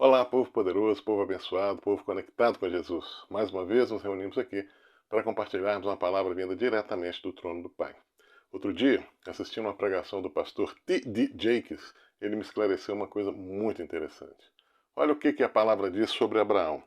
Olá, povo poderoso, povo abençoado, povo conectado com Jesus. Mais uma vez nos reunimos aqui para compartilharmos uma palavra vinda diretamente do trono do Pai. Outro dia, assistindo uma pregação do pastor T.D. Jakes, ele me esclareceu uma coisa muito interessante. Olha o que a palavra diz sobre Abraão.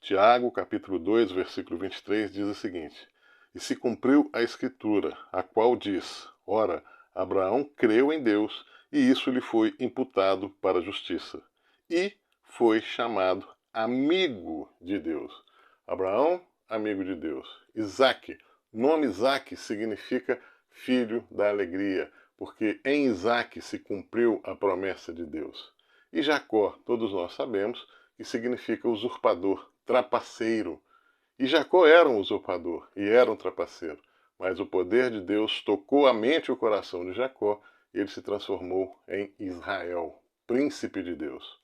Tiago, capítulo 2, versículo 23, diz o seguinte: E se cumpriu a escritura, a qual diz, ora, Abraão creu em Deus, e isso lhe foi imputado para a justiça. E foi chamado amigo de Deus. Abraão, amigo de Deus. Isaac, o nome Isaac significa filho da alegria, porque em Isaac se cumpriu a promessa de Deus. E Jacó, todos nós sabemos, que significa usurpador, trapaceiro. E Jacó era um usurpador e era um trapaceiro, mas o poder de Deus tocou a mente e o coração de Jacó e ele se transformou em Israel, príncipe de Deus.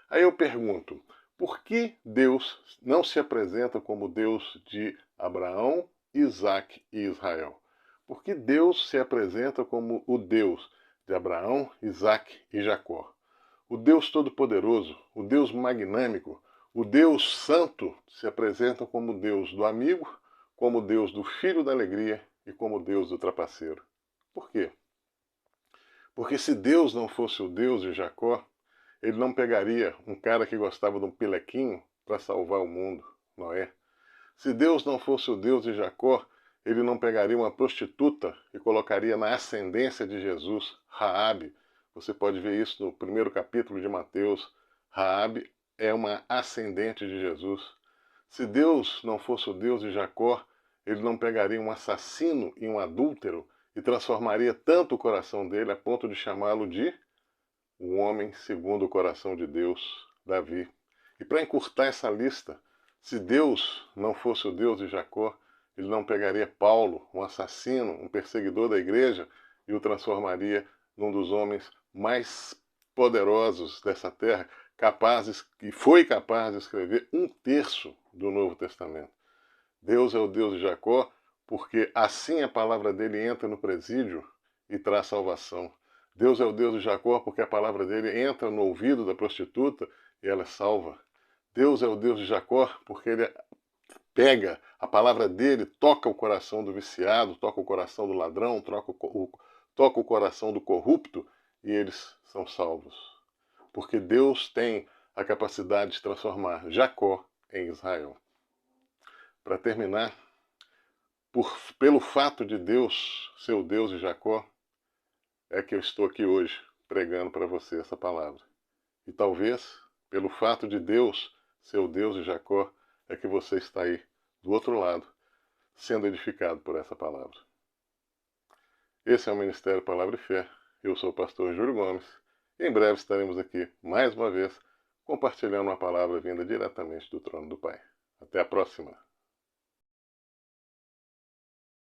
Aí eu pergunto, por que Deus não se apresenta como Deus de Abraão, Isaac e Israel? Por que Deus se apresenta como o Deus de Abraão, Isaac e Jacó? O Deus Todo-Poderoso, o Deus Magnânico, o Deus Santo se apresenta como Deus do amigo, como Deus do filho da alegria e como Deus do trapaceiro. Por quê? Porque se Deus não fosse o Deus de Jacó, ele não pegaria um cara que gostava de um pilequinho para salvar o mundo, Noé. Se Deus não fosse o Deus de Jacó, ele não pegaria uma prostituta e colocaria na ascendência de Jesus, Raabe. Você pode ver isso no primeiro capítulo de Mateus. Raabe é uma ascendente de Jesus. Se Deus não fosse o Deus de Jacó, ele não pegaria um assassino e um adúltero e transformaria tanto o coração dele a ponto de chamá-lo de o homem segundo o coração de Deus, Davi. E para encurtar essa lista, se Deus não fosse o Deus de Jacó, ele não pegaria Paulo, um assassino, um perseguidor da igreja, e o transformaria num dos homens mais poderosos dessa terra, e foi capaz de escrever 1/3 do Novo Testamento. Deus é o Deus de Jacó, porque assim a palavra dele entra no presídio e traz salvação. Deus é o Deus de Jacó, porque a palavra dele entra no ouvido da prostituta e ela é salva. Deus é o Deus de Jacó, porque ele pega a palavra dele, toca o coração do viciado, toca o coração do ladrão, toca o coração do corrupto e eles são salvos. Porque Deus tem a capacidade de transformar Jacó em Israel. Para terminar, pelo fato de Deus ser o Deus de Jacó, é que eu estou aqui hoje pregando para você essa palavra. E talvez, pelo fato de Deus ser o Deus de Jacó, é que você está aí, do outro lado, sendo edificado por essa palavra. Esse é o Ministério Palavra e Fé. Eu sou o pastor Júlio Gomes. E em breve estaremos aqui, mais uma vez, compartilhando uma palavra vinda diretamente do trono do Pai. Até a próxima!